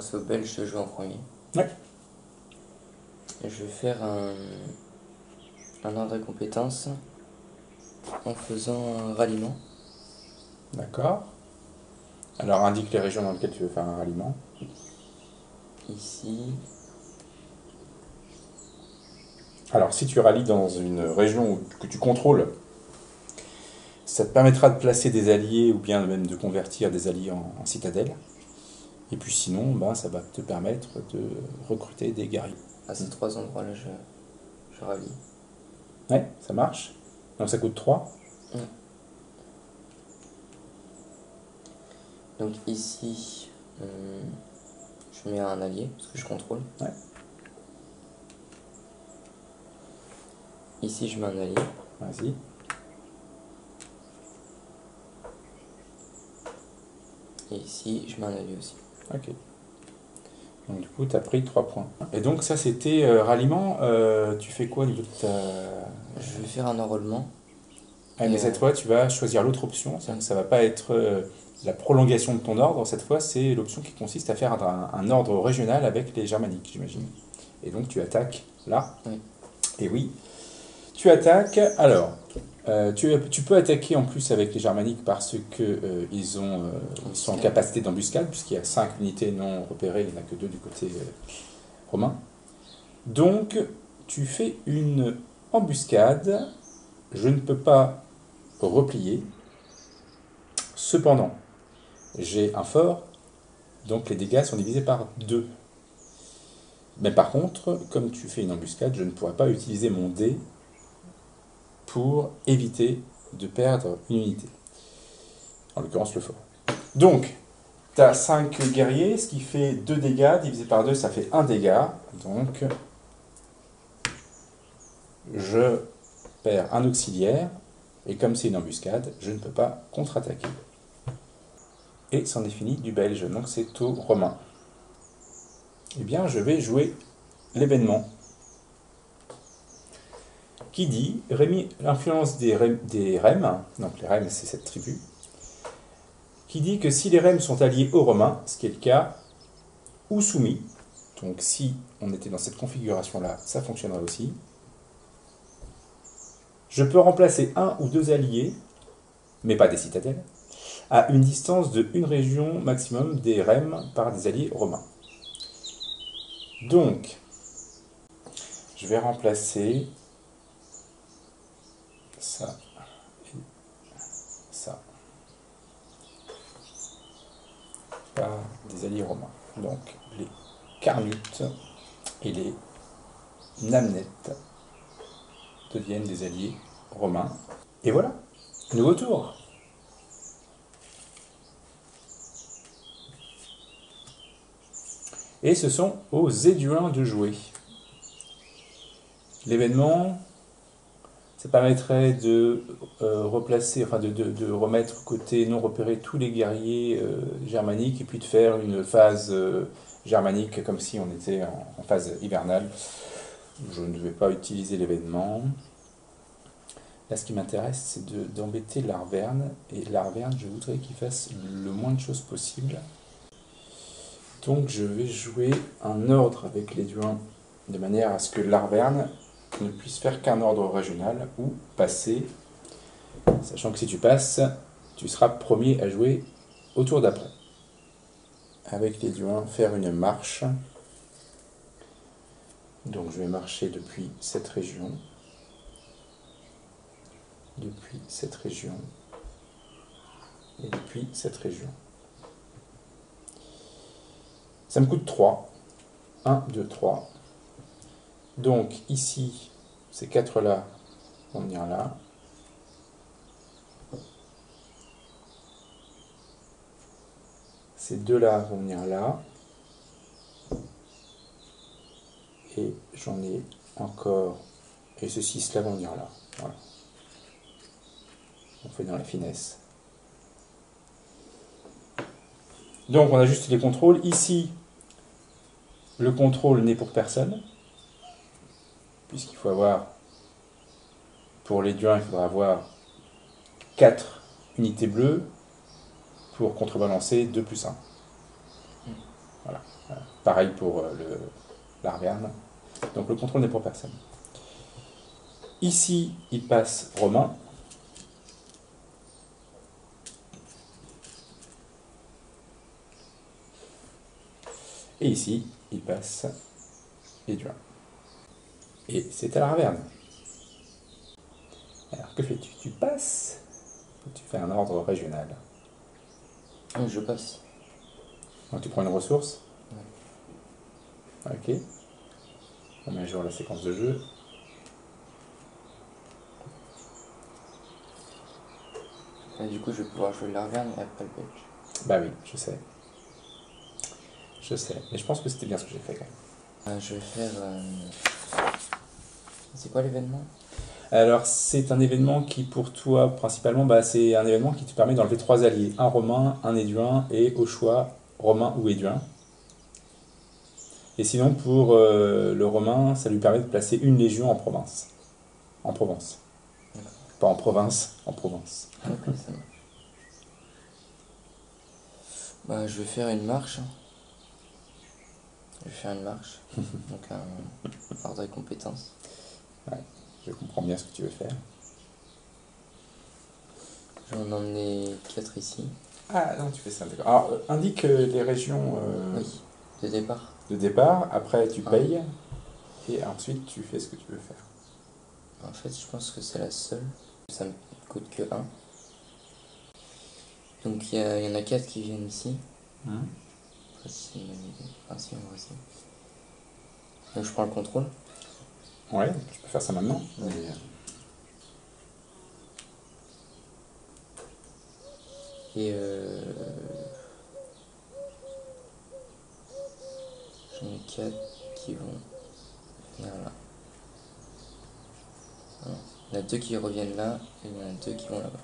c'est au belge de jouer en premier. Ouais. Et je vais faire un ordre de compétences en faisant un ralliement. D'accord. Alors indique les régions dans lesquelles tu veux faire un ralliement. Ici, Alors si tu rallies dans une région que tu contrôles, ça te permettra de placer des alliés ou bien même de convertir des alliés en citadelle. Et puis sinon, ben, ça va te permettre de recruter des guerriers. à ces trois endroits-là, je rallie. Ouais, ça marche. Donc ça coûte 3. Donc ici, je mets un allié, parce que je contrôle. Ouais. Ici, je mets un allié. Vas-y. Et ici, je mets un allié aussi. Ok. Donc du coup, tu as pris 3 points. Et donc ça, c'était ralliement. Tu fais quoi au niveau de ta... Je vais faire un enrôlement. Ah, mais cette fois, tu vas choisir l'autre option. C'est-à-dire que ça va pas être la prolongation de ton ordre. Cette fois, c'est l'option qui consiste à faire un ordre régional avec les germaniques, j'imagine. Et donc, tu attaques là. Oui. Et oui, tu attaques. Alors, tu peux attaquer en plus avec les germaniques parce que ils sont en capacité d'embuscade, puisqu'il y a 5 unités non repérées, il n'y en a que 2 du côté romain. Donc, tu fais une embuscade. Je ne peux pas replier. Cependant, j'ai un fort, donc les dégâts sont divisés par 2. Mais par contre, comme tu fais une embuscade, je ne pourrai pas utiliser mon dé pour éviter de perdre une unité. En l'occurrence, le fort. Donc, tu as 5 guerriers, ce qui fait 2 dégâts. Divisé par 2, ça fait 1 dégât. Donc, je perds un auxiliaire. Et comme c'est une embuscade, je ne peux pas contre-attaquer. Et c'en est fini du belge, donc c'est au romain. Eh bien, je vais jouer l'événement qui dit l'influence des Rèmes, donc les Rèmes c'est cette tribu, qui dit que si les Rèmes sont alliés aux Romains, ce qui est le cas, ou soumis, donc si on était dans cette configuration-là, ça fonctionnerait aussi, je peux remplacer un ou 2 alliés, mais pas des citadelles, à une distance de une région maximum des Rèmes par des alliés romains. Donc, je vais remplacer ça et ça par des alliés romains. Donc, les Carnutes et les Namnettes deviennent des alliés romains. Et voilà, nouveau tour. Et ce sont aux Éduins de jouer. L'événement, ça permettrait de replacer, enfin de remettre côté non repéré tous les guerriers germaniques et puis de faire une phase germanique comme si on était en phase hivernale. Je ne vais pas utiliser l'événement. Là, ce qui m'intéresse, c'est d'embêter l'Arverne. Et l'Arverne, je voudrais qu'il fasse le moins de choses possible. Donc, je vais jouer un ordre avec les Duins, de manière à ce que l'Arverne ne puisse faire qu'un ordre régional ou passer, sachant que si tu passes, tu seras premier à jouer au tour d'après. Avec les Duins, faire une marche. Donc, je vais marcher depuis cette région. Depuis cette région et depuis cette région. Ça me coûte 3. 1, 2, 3. Donc ici, ces 4-là vont venir là. Ces 2-là vont venir là. Et j'en ai encore. Et ce 6-là vont venir là. Voilà. On fait dans la finesse. Donc on a juste les contrôles. Ici, le contrôle n'est pour personne. Puisqu'il faut avoir, pour les Duins, il faudra avoir 4 unités bleues pour contrebalancer 2 plus 1. Voilà. Pareil pour l'Arverne. Donc le contrôle n'est pour personne. Ici, il passe romain. Et ici, il passe éduin. Et c'est à l'Arverne. Alors que fais-tu? Tu passes ou tu fais un ordre régional? Je passe. Donc tu prends une ressource. Ouais. Ok. On met à jour la séquence de jeu. Et du coup, je vais pouvoir jouer l'Arverne et après le Belge. Bah oui, je sais. Je sais. Mais je pense que c'était bien ce que j'ai fait quand même. Je vais faire... C'est quoi l'événement? Alors, c'est un événement qui, pour toi, principalement, bah, c'est un événement qui te permet d'enlever 3 alliés. Un romain, un éduin et, au choix, romain ou éduin. Et sinon, pour le romain, ça lui permet de placer une légion en province. En Provence. D'accord. Pas en province, en Provence. Ok, ça marche. Bah, je vais faire une marche. Je vais faire une marche. Donc un ordre de compétences. Ouais, je comprends bien ce que tu veux faire. Je vais en emmener 4 ici. Ah non, tu fais ça, d'accord. Alors, indique les régions Oui, de départ. de départ, après tu Ah. payes, et ensuite tu fais ce que tu veux faire. En fait, je pense que c'est la seule. Ça me coûte que 1. Donc il y en a 4 qui viennent ici. Après, c'est une bonne idée. Ah si, on va essayer. Donc je prends le contrôle. Ouais, tu peux faire ça maintenant. Ouais. Mais, Et j'en ai 4 qui vont venir là. Non. Il y en a 2 qui reviennent là et il y en a 2 qui vont là-bas.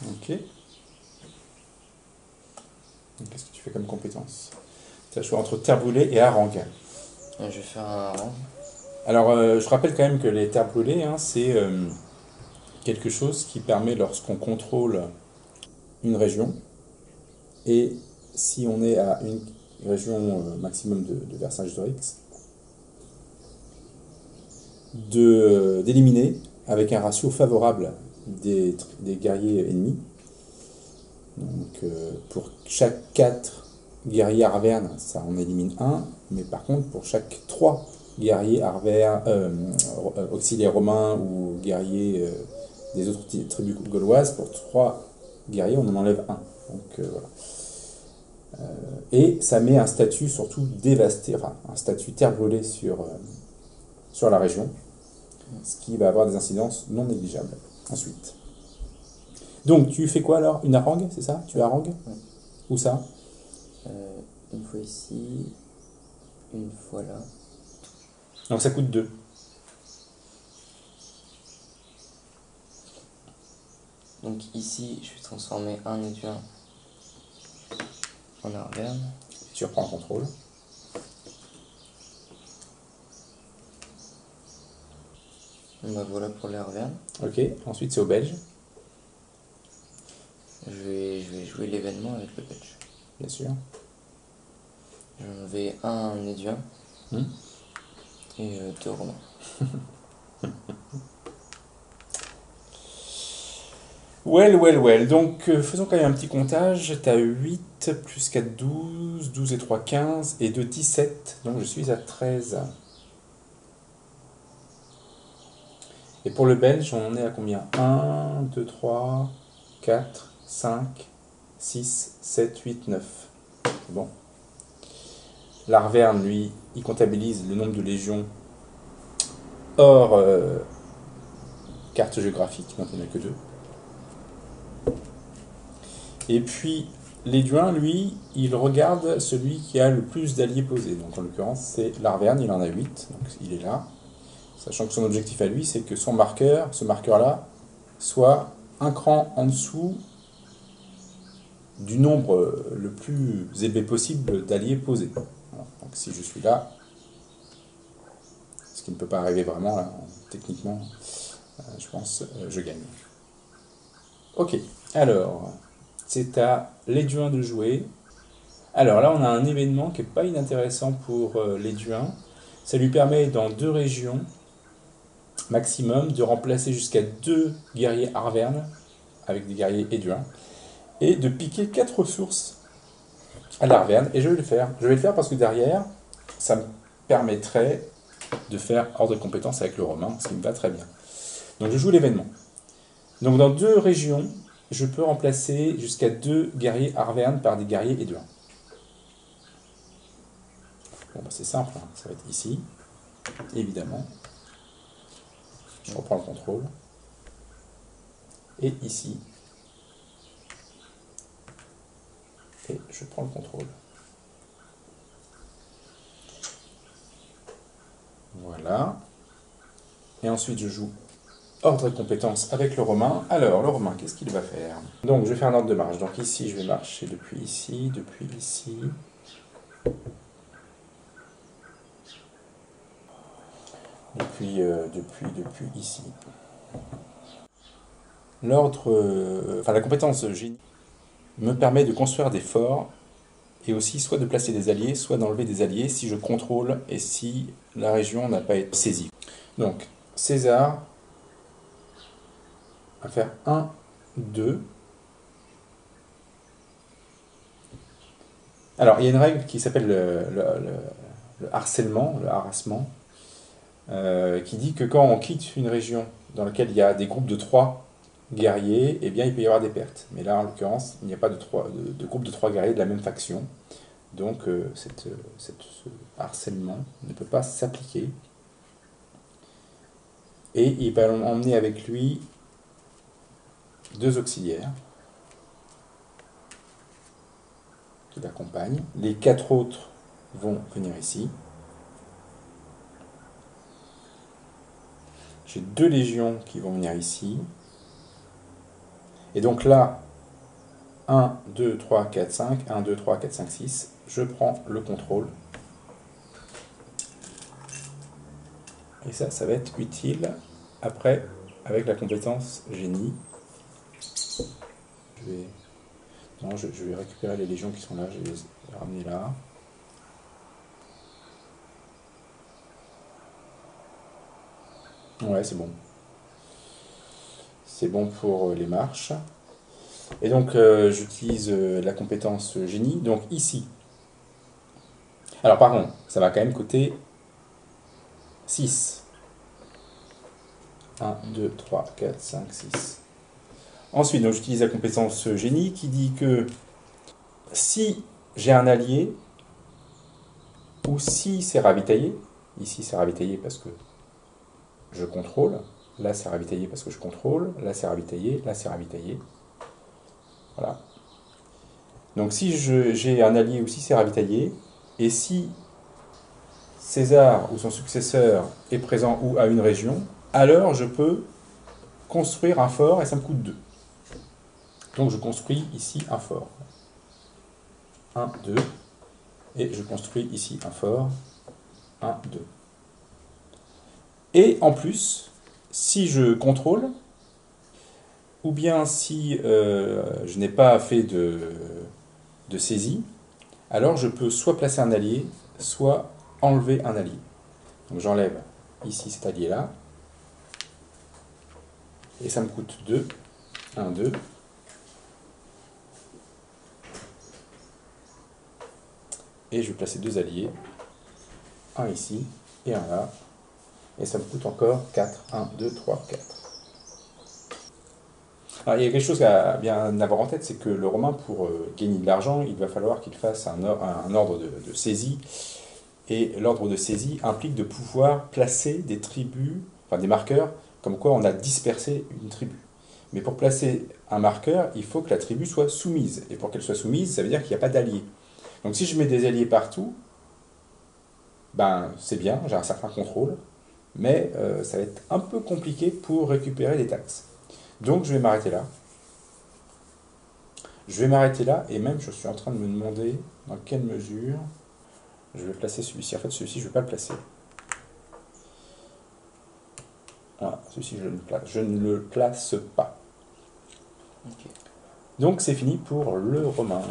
ok. Donc, qu'est-ce que tu fais comme compétence? Tu as le choix entre terre brûlée et harangue. Je vais faire un rang. Alors, je rappelle quand même que les terres brûlées, hein, c'est quelque chose qui permet, lorsqu'on contrôle une région, et si on est à une région maximum de Vercingétorix, d'éliminer avec un ratio favorable des guerriers ennemis. Donc pour chaque 4 guerriers arvernes, ça en élimine un, mais par contre pour chaque 3 guerriers auxiliaires romains ou guerriers des autres tribus gauloises, pour 3 guerriers on en enlève un. Donc voilà. Et ça met un statut surtout dévasté, enfin un statut terre brûlée sur la région, ce qui va avoir des incidences non négligeables ensuite. Donc, tu fais quoi alors? Une harangue, c'est ça? Tu harangues? Ouais. Où ça? Une fois ici, une fois là. Donc ça coûte 2. Donc ici, je vais transformer un étudiant en Arverne. Tu reprends le contrôle. Bah voilà pour les Arvernes. Ok, ensuite c'est au Belge, Je vais jouer l'événement avec le Belge. bien sûr. J'en vais un étudiant et 2 romains. Well. Donc faisons quand même un petit comptage. Tu as 8 plus 4, 12, 12 et 3, 15, et 2, 17. Donc je suis à 13. Et pour le Belge, on en est à combien? 1, 2, 3, 4, 5, 6, 7, 8, 9. Bon. L'Arverne, lui, il comptabilise le nombre de légions hors carte géographique, donc il n'y en a que 2. Et puis, l'Éduin, lui, il regarde celui qui a le plus d'alliés posés. Donc en l'occurrence, c'est l'Arverne, il en a 8, donc il est là. Sachant que son objectif à lui, c'est que son marqueur, ce marqueur-là, soit un cran en dessous du nombre le plus élevé possible d'alliés posés. Voilà. Donc si je suis là, ce qui ne peut pas arriver vraiment, là, techniquement, je pense, je gagne. Ok, alors, c'est à l'Éduin de jouer. Alors là, on a un événement qui n'est pas inintéressant pour l'Éduin. Ça lui permet, dans 2 régions maximum, de remplacer jusqu'à 2 guerriers Arvernes, avec des guerriers Éduins, et de piquer 4 ressources à l'Arverne. Et je vais le faire. Je vais le faire parce que derrière, ça me permettrait de faire ordre de compétence avec le Romain, ce qui me va très bien. Donc je joue l'événement. Donc dans 2 régions, je peux remplacer jusqu'à 2 guerriers Arvernes par des guerriers Éduins. Bon, bah c'est simple, hein. Ça va être ici, évidemment. Je reprends le contrôle. Et ici. Et je prends le contrôle. Voilà. Et ensuite, je joue ordre de compétence avec le Romain. Alors, le Romain, qu'est-ce qu'il va faire? Donc, je vais faire un ordre de marche. Donc ici, je vais marcher depuis ici, depuis ici. La compétence génie me permet de construire des forts et aussi soit de placer des alliés, soit d'enlever des alliés si je contrôle et si la région n'a pas été saisie. Donc, César va faire 1, 2. Alors, il y a une règle qui s'appelle le harcèlement, le harassement, qui dit que quand on quitte une région dans laquelle il y a des groupes de 3 guerriers, eh bien, il peut y avoir des pertes. Mais là, en l'occurrence, il n'y a pas de groupe de 3 guerriers de la même faction. Donc, ce harcèlement ne peut pas s'appliquer. Et il va emmener avec lui 2 auxiliaires qui l'accompagnent. Les 4 autres vont venir ici. J'ai 2 légions qui vont venir ici. Et donc là, 1, 2, 3, 4, 5, 1, 2, 3, 4, 5, 6, je prends le contrôle. Et ça va être utile après avec la compétence génie. Je vais récupérer les légions qui sont là, je vais les ramener là. Ouais, c'est bon. C'est bon pour les marches. Et donc, j'utilise la compétence génie. Donc, ici. Alors, par contre, ça va quand même coûter 6. 1, 2, 3, 4, 5, 6. Ensuite, donc, j'utilise la compétence génie qui dit que si j'ai un allié, ou si c'est ravitaillé, ici c'est ravitaillé parce que je contrôle, là c'est ravitaillé parce que je contrôle, là c'est ravitaillé, là c'est ravitaillé. Voilà. Donc si j'ai un allié ou si c'est ravitaillé, et si César ou son successeur est présent ou à une région, alors je peux construire un fort et ça me coûte 2. Donc je construis ici un fort. 1, 2. Et je construis ici un fort. 1, 2. Et en plus, si je contrôle, ou bien si je n'ai pas fait de saisie, alors je peux soit placer un allié, soit enlever un allié. Donc j'enlève ici cet allié-là, et ça me coûte 2. 1, 2. Et je vais placer 2 alliés, un ici et un là, et ça me coûte encore 4. 1, 2, 3, 4. Alors, il y a quelque chose à bien avoir en tête, c'est que le Romain, pour gagner de l'argent, il va falloir qu'il fasse un ordre de saisie. Et l'ordre de saisie implique de pouvoir placer des tribus, enfin des marqueurs, comme quoi on a dispersé une tribu. Mais pour placer un marqueur, il faut que la tribu soit soumise. Et pour qu'elle soit soumise, ça veut dire qu'il n'y a pas d'alliés. Donc si je mets des alliés partout, ben c'est bien, j'ai un certain contrôle, mais ça va être un peu compliqué pour récupérer des taxes. Donc je vais m'arrêter là. Je vais m'arrêter là, et même je suis en train de me demander dans quelle mesure je vais placer celui-ci. En fait, celui-ci, je ne vais pas le placer. Voilà, celui-ci, je ne le place pas. Ok. Donc c'est fini pour le romain.